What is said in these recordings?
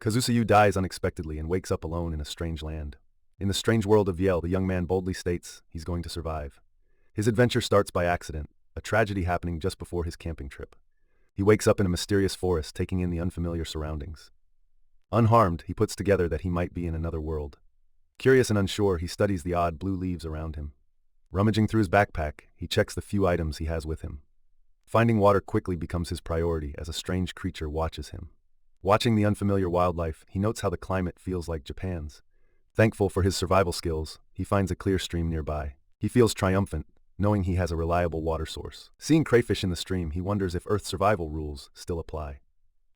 Kazusa Yuu dies unexpectedly and wakes up alone in a strange land. In the strange world of Yale, the young man boldly states he's going to survive. His adventure starts by accident, a tragedy happening just before his camping trip. He wakes up in a mysterious forest, taking in the unfamiliar surroundings. Unharmed, he puts together that he might be in another world. Curious and unsure, he studies the odd blue leaves around him. Rummaging through his backpack, he checks the few items he has with him. Finding water quickly becomes his priority as a strange creature watches him. Watching the unfamiliar wildlife, he notes how the climate feels like Japan's. Thankful for his survival skills, he finds a clear stream nearby. He feels triumphant, knowing he has a reliable water source. Seeing crayfish in the stream, he wonders if Earth's survival rules still apply.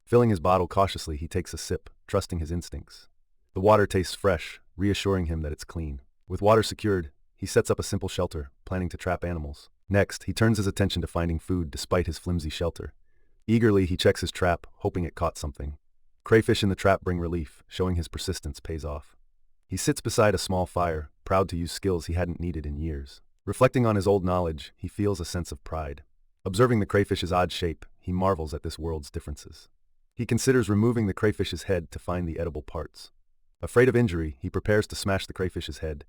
Filling his bottle cautiously, he takes a sip, trusting his instincts. The water tastes fresh, reassuring him that it's clean. With water secured, he sets up a simple shelter, planning to trap animals. Next, he turns his attention to finding food despite his flimsy shelter. Eagerly, he checks his trap, hoping it caught something. Crayfish in the trap bring relief, showing his persistence pays off. He sits beside a small fire, proud to use skills he hadn't needed in years. Reflecting on his old knowledge, he feels a sense of pride. Observing the crayfish's odd shape, he marvels at this world's differences. He considers removing the crayfish's head to find the edible parts. Afraid of injury, he prepares to smash the crayfish's head.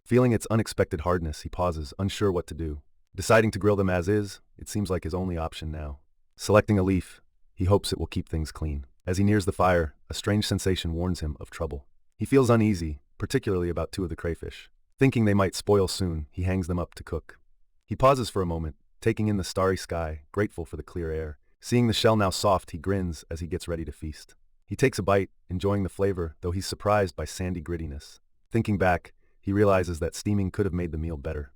Feeling its unexpected hardness, he pauses, unsure what to do. Deciding to grill them as is, it seems like his only option now. Selecting a leaf, he hopes it will keep things clean. As he nears the fire, a strange sensation warns him of trouble. He feels uneasy, particularly about two of the crayfish. Thinking they might spoil soon, he hangs them up to cook. He pauses for a moment, taking in the starry sky, grateful for the clear air. Seeing the shell now soft, he grins as he gets ready to feast. He takes a bite, enjoying the flavor, though he's surprised by sandy grittiness. Thinking back, he realizes that steaming could have made the meal better.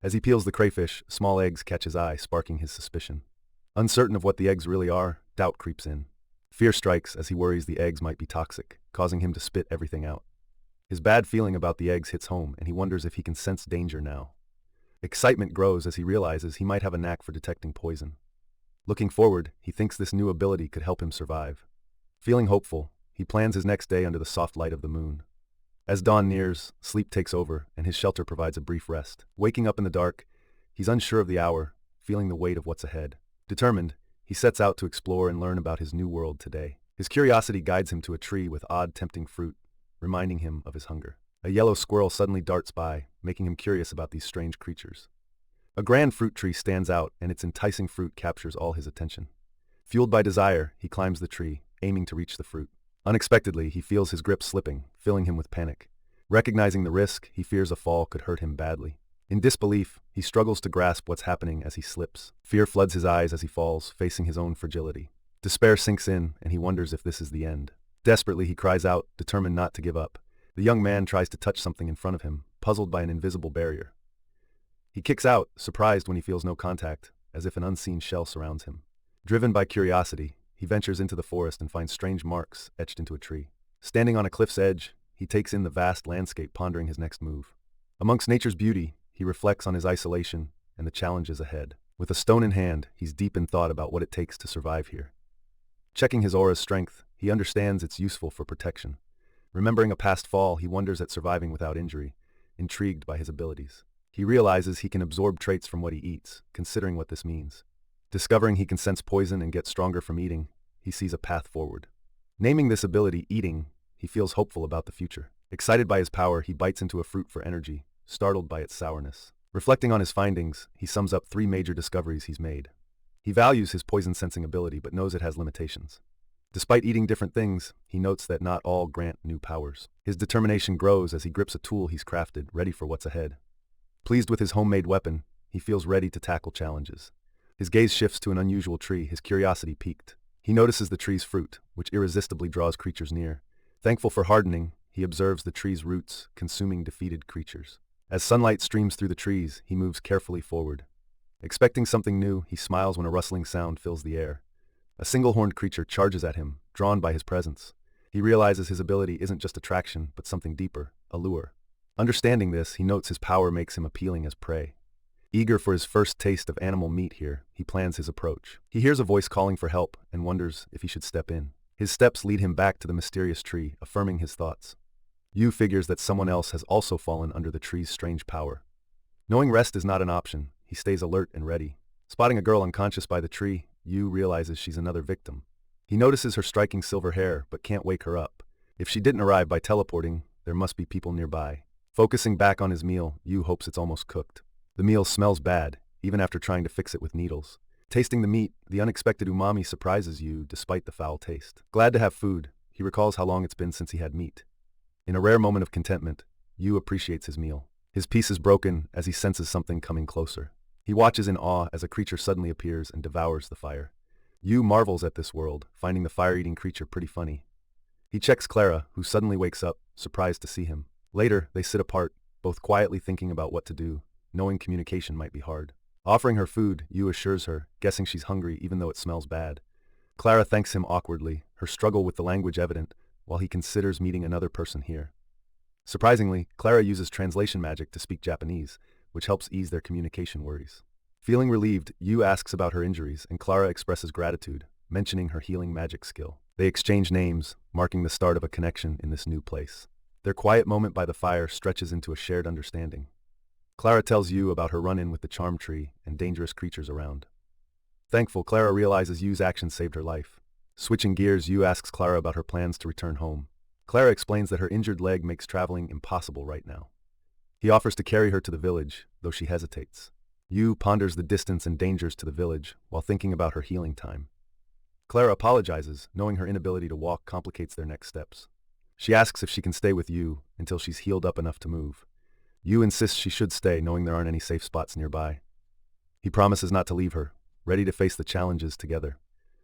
As he peels the crayfish, small eggs catch his eye, sparking his suspicion. Uncertain of what the eggs really are, doubt creeps in. Fear strikes as he worries the eggs might be toxic, causing him to spit everything out. His bad feeling about the eggs hits home, and he wonders if he can sense danger now. Excitement grows as he realizes he might have a knack for detecting poison. Looking forward, he thinks this new ability could help him survive. Feeling hopeful, he plans his next day under the soft light of the moon. As dawn nears, sleep takes over, and his shelter provides a brief rest. Waking up in the dark, he's unsure of the hour, feeling the weight of what's ahead. Determined, he sets out to explore and learn about his new world today. His curiosity guides him to a tree with odd, tempting fruit, reminding him of his hunger. A yellow squirrel suddenly darts by, making him curious about these strange creatures. A grand fruit tree stands out, and its enticing fruit captures all his attention. Fueled by desire, he climbs the tree, aiming to reach the fruit. Unexpectedly, he feels his grip slipping, filling him with panic. Recognizing the risk, he fears a fall could hurt him badly. In disbelief, he struggles to grasp what's happening as he slips. Fear floods his eyes as he falls, facing his own fragility. Despair sinks in, and he wonders if this is the end. Desperately, he cries out, determined not to give up. The young man tries to touch something in front of him, puzzled by an invisible barrier. He kicks out, surprised when he feels no contact, as if an unseen shell surrounds him. Driven by curiosity, he ventures into the forest and finds strange marks etched into a tree. Standing on a cliff's edge, he takes in the vast landscape, pondering his next move. Amongst nature's beauty, he reflects on his isolation and the challenges ahead. With a stone in hand, he's deep in thought about what it takes to survive here. Checking his aura's strength, he understands it's useful for protection. Remembering a past fall, he wonders at surviving without injury, intrigued by his abilities. He realizes he can absorb traits from what he eats, considering what this means. Discovering he can sense poison and get stronger from eating, he sees a path forward. Naming this ability Eating, he feels hopeful about the future. Excited by his power, he bites into a fruit for energy, startled by its sourness. Reflecting on his findings, he sums up 3 major discoveries he's made. He values his poison-sensing ability but knows it has limitations. Despite eating different things, he notes that not all grant new powers. His determination grows as he grips a tool he's crafted, ready for what's ahead. Pleased with his homemade weapon, he feels ready to tackle challenges. His gaze shifts to an unusual tree, his curiosity piqued. He notices the tree's fruit, which irresistibly draws creatures near. Thankful for hardening, he observes the tree's roots, consuming defeated creatures. As sunlight streams through the trees, he moves carefully forward. Expecting something new, he smiles when a rustling sound fills the air. A single-horned creature charges at him, drawn by his presence. He realizes his ability isn't just attraction, but something deeper, a lure. Understanding this, he notes his power makes him appealing as prey. Eager for his first taste of animal meat here, he plans his approach. He hears a voice calling for help and wonders if he should step in. His steps lead him back to the mysterious tree, affirming his thoughts. Yuu figures that someone else has also fallen under the tree's strange power. Knowing rest is not an option, he stays alert and ready. Spotting a girl unconscious by the tree, Yuu realizes she's another victim. He notices her striking silver hair but can't wake her up. If she didn't arrive by teleporting, there must be people nearby. Focusing back on his meal, Yuu hopes it's almost cooked. The meal smells bad, even after trying to fix it with needles. Tasting the meat, the unexpected umami surprises Yuu despite the foul taste. Glad to have food, he recalls how long it's been since he had meat. In a rare moment of contentment, Yuu appreciates his meal. His peace is broken as he senses something coming closer. He watches in awe as a creature suddenly appears and devours the fire. Yuu marvels at this world, finding the fire-eating creature pretty funny. He checks Clara, who suddenly wakes up, surprised to see him. Later, they sit apart, both quietly thinking about what to do, knowing communication might be hard. Offering her food, Yuu assures her, guessing she's hungry even though it smells bad. Clara thanks him awkwardly, her struggle with the language evident, while he considers meeting another person here. Surprisingly, Clara uses translation magic to speak Japanese, which helps ease their communication worries. Feeling relieved, Yuu asks about her injuries and Clara expresses gratitude, mentioning her healing magic skill. They exchange names, marking the start of a connection in this new place. Their quiet moment by the fire stretches into a shared understanding. Clara tells Yuu about her run-in with the charm tree and dangerous creatures around. Thankful, Clara realizes Yuu's actions saved her life. Switching gears, Yuu asks Clara about her plans to return home. Clara explains that her injured leg makes traveling impossible right now. He offers to carry her to the village, though she hesitates. Yuu ponders the distance and dangers to the village while thinking about her healing time. Clara apologizes, knowing her inability to walk complicates their next steps. She asks if she can stay with Yuu until she's healed up enough to move. Yuu insists she should stay, knowing there aren't any safe spots nearby. He promises not to leave her, ready to face the challenges together.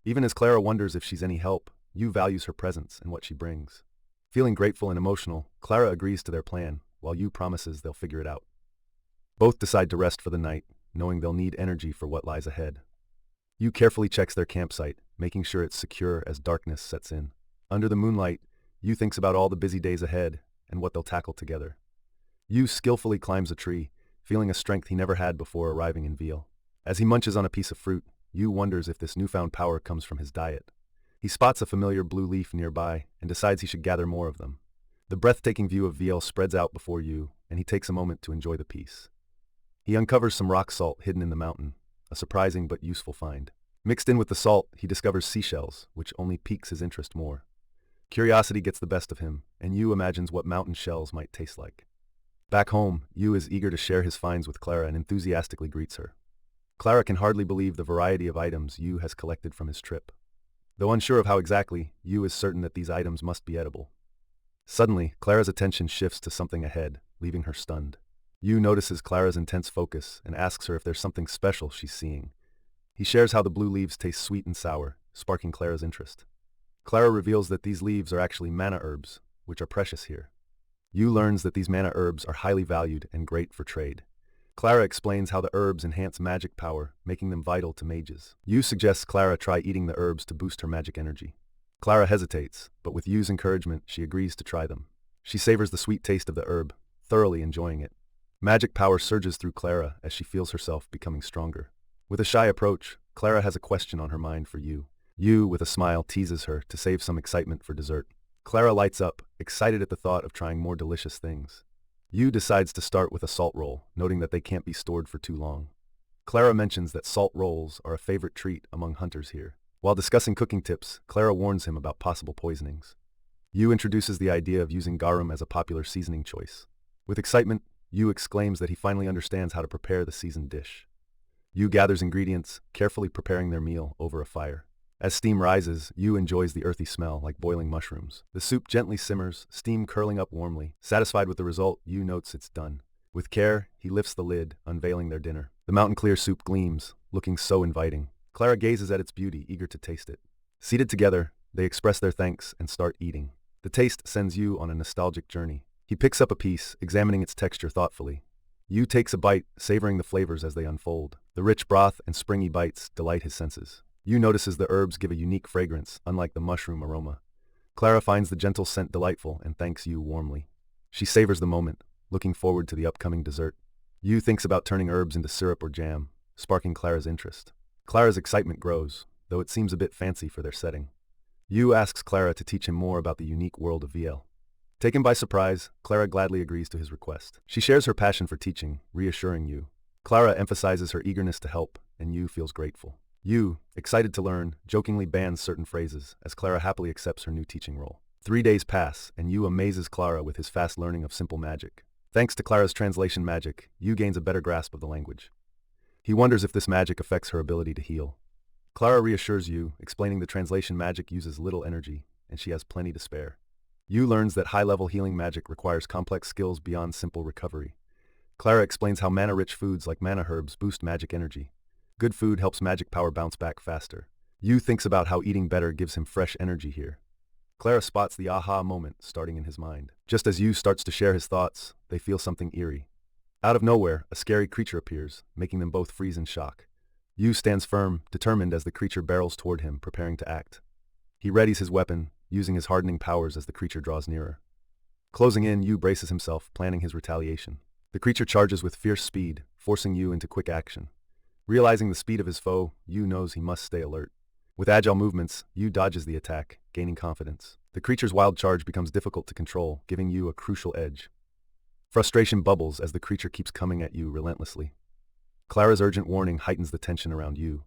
Even as Clara wonders if she's any help, Yuu values her presence and what she brings. Feeling grateful and emotional, Clara agrees to their plan, while Yuu promises they'll figure it out. Both decide to rest for the night, knowing they'll need energy for what lies ahead. Yuu carefully checks their campsite, making sure it's secure as darkness sets in. Under the moonlight, Yuu thinks about all the busy days ahead and what they'll tackle together. Yuu skillfully climbs a tree, feeling a strength he never had before arriving in Veal. As he munches on a piece of fruit, Yuu wonders if this newfound power comes from his diet. He spots a familiar blue leaf nearby and decides he should gather more of them. The breathtaking view of Veal spreads out before Yuu, and he takes a moment to enjoy the peace. He uncovers some rock salt hidden in the mountain, a surprising but useful find. Mixed in with the salt, he discovers seashells, which only piques his interest more. Curiosity gets the best of him, and Yuu imagines what mountain shells might taste like. Back home, Yuu is eager to share his finds with Clara and enthusiastically greets her. Clara can hardly believe the variety of items Yuu has collected from his trip. Though unsure of how exactly, Yuu is certain that these items must be edible. Suddenly, Clara's attention shifts to something ahead, leaving her stunned. Yuu notices Clara's intense focus and asks her if there's something special she's seeing. He shares how the blue leaves taste sweet and sour, sparking Clara's interest. Clara reveals that these leaves are actually mana herbs, which are precious here. Yuu learns that these mana herbs are highly valued and great for trade. Clara explains how the herbs enhance magic power, making them vital to mages. Yuu suggests Clara try eating the herbs to boost her magic energy. Clara hesitates, but with Yuu's encouragement, she agrees to try them. She savors the sweet taste of the herb, thoroughly enjoying it. Magic power surges through Clara as she feels herself becoming stronger. With a shy approach, Clara has a question on her mind for Yuu. Yuu, with a smile, teases her to save some excitement for dessert. Clara lights up, excited at the thought of trying more delicious things. Yuu decides to start with a salt roll, noting that they can't be stored for too long. Clara mentions that salt rolls are a favorite treat among hunters here. While discussing cooking tips, Clara warns him about possible poisonings. Yuu introduces the idea of using garum as a popular seasoning choice. With excitement, Yuu exclaims that he finally understands how to prepare the seasoned dish. Yuu gathers ingredients, carefully preparing their meal over a fire. As steam rises, Yuu enjoys the earthy smell like boiling mushrooms. The soup gently simmers, steam curling up warmly. Satisfied with the result, Yuu notes it's done. With care, he lifts the lid, unveiling their dinner. The mountain-clear soup gleams, looking so inviting. Clara gazes at its beauty, eager to taste it. Seated together, they express their thanks and start eating. The taste sends Yuu on a nostalgic journey. He picks up a piece, examining its texture thoughtfully. Yuu takes a bite, savoring the flavors as they unfold. The rich broth and springy bites delight his senses. Yuu notices the herbs give a unique fragrance, unlike the mushroom aroma. Clara finds the gentle scent delightful and thanks Yuu warmly. She savors the moment, looking forward to the upcoming dessert. Yuu thinks about turning herbs into syrup or jam, sparking Clara's interest. Clara's excitement grows, though it seems a bit fancy for their setting. Yuu asks Clara to teach him more about the unique world of VL. Taken by surprise, Clara gladly agrees to his request. She shares her passion for teaching, reassuring Yuu. Clara emphasizes her eagerness to help, and Yuu feels grateful. Yuu, excited to learn, jokingly bans certain phrases as Clara happily accepts her new teaching role. 3 days pass, and Yuu amazes Clara with his fast learning of simple magic. Thanks to Clara's translation magic, Yuu gains a better grasp of the language. He wonders if this magic affects her ability to heal. Clara reassures Yuu, explaining the translation magic uses little energy, and she has plenty to spare. Yuu learns that high-level healing magic requires complex skills beyond simple recovery. Clara explains how mana-rich foods like mana herbs boost magic energy. Good food helps magic power bounce back faster. Yuu thinks about how eating better gives him fresh energy here. Clara spots the aha moment starting in his mind. Just as Yuu starts to share his thoughts, they feel something eerie. Out of nowhere, a scary creature appears, making them both freeze in shock. Yuu stands firm, determined as the creature barrels toward him, preparing to act. He readies his weapon, using his hardening powers as the creature draws nearer. Closing in, Yuu braces himself, planning his retaliation. The creature charges with fierce speed, forcing Yuu into quick action. Realizing the speed of his foe, Yuu knows he must stay alert. With agile movements, Yuu dodges the attack, gaining confidence. The creature's wild charge becomes difficult to control, giving Yuu a crucial edge. Frustration bubbles as the creature keeps coming at Yuu relentlessly. Clara's urgent warning heightens the tension around Yuu.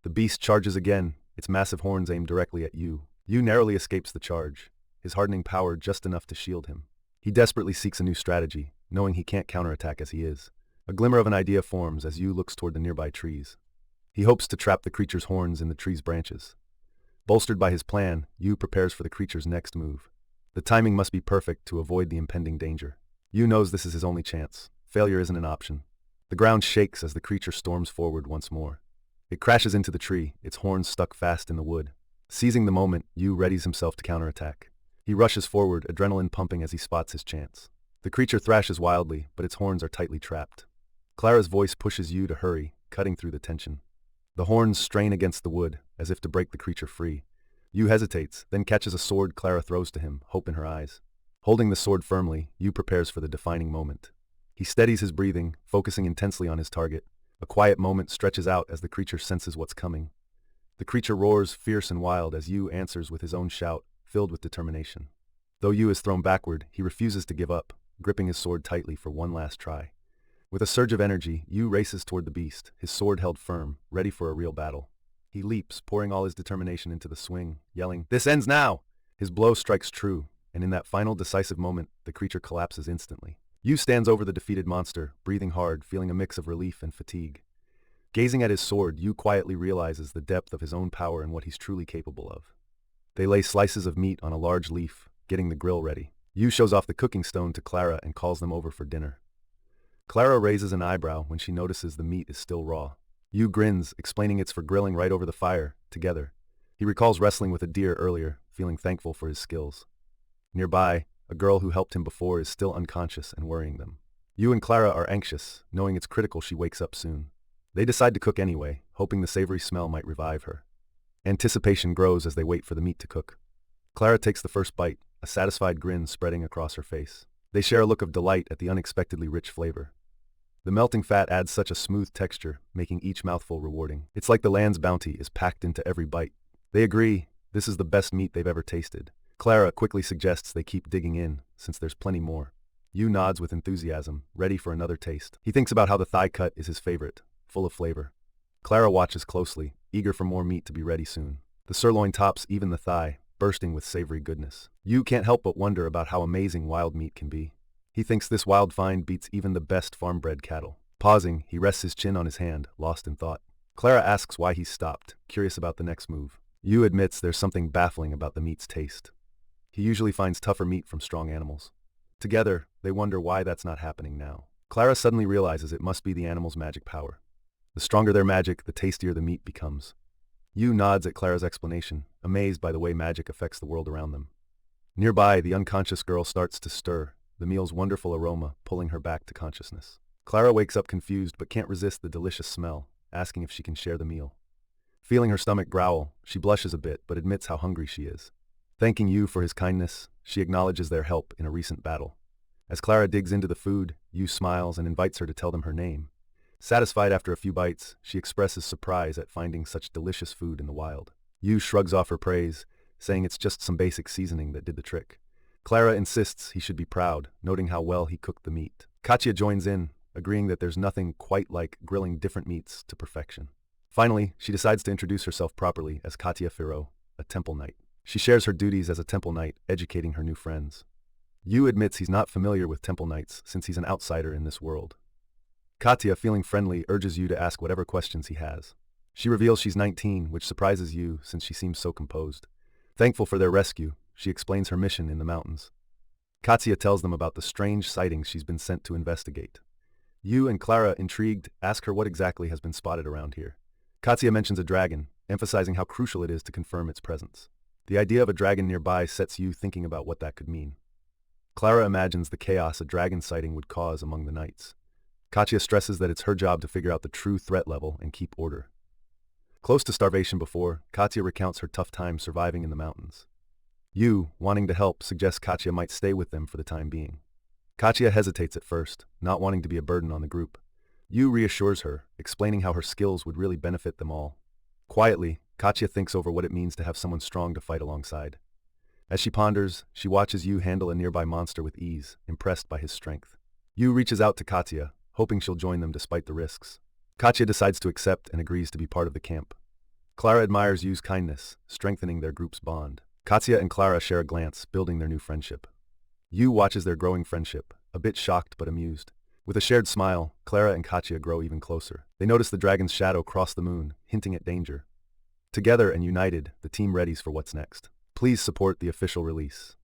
The beast charges again, its massive horns aimed directly at Yuu. Yuu narrowly escapes the charge, his hardening power just enough to shield him. He desperately seeks a new strategy, knowing he can't counterattack as he is. A glimmer of an idea forms as Yuu looks toward the nearby trees. He hopes to trap the creature's horns in the tree's branches. Bolstered by his plan, Yuu prepares for the creature's next move. The timing must be perfect to avoid the impending danger. Yuu knows this is his only chance. Failure isn't an option. The ground shakes as the creature storms forward once more. It crashes into the tree, its horns stuck fast in the wood. Seizing the moment, Yuu readies himself to counterattack. He rushes forward, adrenaline pumping as he spots his chance. The creature thrashes wildly, but its horns are tightly trapped. Clara's voice pushes Yuu to hurry, cutting through the tension. The horns strain against the wood, as if to break the creature free. Yuu hesitates, then catches a sword Clara throws to him, hope in her eyes. Holding the sword firmly, Yuu prepares for the defining moment. He steadies his breathing, focusing intensely on his target. A quiet moment stretches out as the creature senses what's coming. The creature roars, fierce and wild, as Yuu answers with his own shout, filled with determination. Though Yuu is thrown backward, he refuses to give up, gripping his sword tightly for one last try. With a surge of energy, Yuu races toward the beast, his sword held firm, ready for a real battle. He leaps, pouring all his determination into the swing, yelling, "This ends now!" His blow strikes true, and in that final decisive moment, the creature collapses instantly. Yuu stands over the defeated monster, breathing hard, feeling a mix of relief and fatigue. Gazing at his sword, Yuu quietly realizes the depth of his own power and what he's truly capable of. They lay slices of meat on a large leaf, getting the grill ready. Yuu shows off the cooking stone to Clara and calls them over for dinner. Clara raises an eyebrow when she notices the meat is still raw. Yuu grins, explaining it's for grilling right over the fire, together. He recalls wrestling with a deer earlier, feeling thankful for his skills. Nearby, a girl who helped him before is still unconscious and worrying them. Yuu and Clara are anxious, knowing it's critical she wakes up soon. They decide to cook anyway, hoping the savory smell might revive her. Anticipation grows as they wait for the meat to cook. Clara takes the first bite, a satisfied grin spreading across her face. They share a look of delight at the unexpectedly rich flavor. The melting fat adds such a smooth texture, making each mouthful rewarding. It's like the land's bounty is packed into every bite. They agree, this is the best meat they've ever tasted. Clara quickly suggests they keep digging in, since there's plenty more. Yuu nods with enthusiasm, ready for another taste. He thinks about how the thigh cut is his favorite, full of flavor. Clara watches closely, eager for more meat to be ready soon. The sirloin tops even the thigh, bursting with savory goodness. Yuu can't help but wonder about how amazing wild meat can be. He thinks this wild find beats even the best farm-bred cattle. Pausing, he rests his chin on his hand, lost in thought. Clara asks why he's stopped, curious about the next move. Yuu admits there's something baffling about the meat's taste. He usually finds tougher meat from strong animals. Together, they wonder why that's not happening now. Clara suddenly realizes it must be the animal's magic power. The stronger their magic, the tastier the meat becomes. Yuu nods at Clara's explanation, amazed by the way magic affects the world around them. Nearby, the unconscious girl starts to stir, the meal's wonderful aroma pulling her back to consciousness. Clara wakes up confused but can't resist the delicious smell, asking if she can share the meal. Feeling her stomach growl, she blushes a bit but admits how hungry she is. Thanking Yuu for his kindness, she acknowledges their help in a recent battle. As Clara digs into the food, Yuu smiles and invites her to tell them her name. Satisfied after a few bites, she expresses surprise at finding such delicious food in the wild. Yuu shrugs off her praise, saying it's just some basic seasoning that did the trick. Clara insists he should be proud, noting how well he cooked the meat. Katya joins in, agreeing that there's nothing quite like grilling different meats to perfection. Finally, she decides to introduce herself properly as Katya Firo, a temple knight. She shares her duties as a temple knight, educating her new friends. Yuu admits he's not familiar with temple knights since he's an outsider in this world. Katya, feeling friendly, urges Yuu to ask whatever questions he has. She reveals she's 19, which surprises Yuu since she seems so composed. Thankful for their rescue, she explains her mission in the mountains. Katya tells them about the strange sightings she's been sent to investigate. Yuu and Clara, intrigued, ask her what exactly has been spotted around here. Katya mentions a dragon, emphasizing how crucial it is to confirm its presence. The idea of a dragon nearby sets Yuu thinking about what that could mean. Clara imagines the chaos a dragon sighting would cause among the knights. Katya stresses that it's her job to figure out the true threat level and keep order. Close to starvation before, Katya recounts her tough time surviving in the mountains. Yuu, wanting to help, suggests Katya might stay with them for the time being. Katya hesitates at first, not wanting to be a burden on the group. Yuu reassures her, explaining how her skills would really benefit them all. Quietly, Katya thinks over what it means to have someone strong to fight alongside. As she ponders, she watches Yuu handle a nearby monster with ease, impressed by his strength. Yuu reaches out to Katya, hoping she'll join them despite the risks. Katya decides to accept and agrees to be part of the camp. Clara admires Yuu's kindness, strengthening their group's bond. Katya and Clara share a glance, building their new friendship. Yuu watches their growing friendship, a bit shocked but amused. With a shared smile, Clara and Katya grow even closer. They notice the dragon's shadow cross the moon, hinting at danger. Together and united, the team readies for what's next. Please support the official release.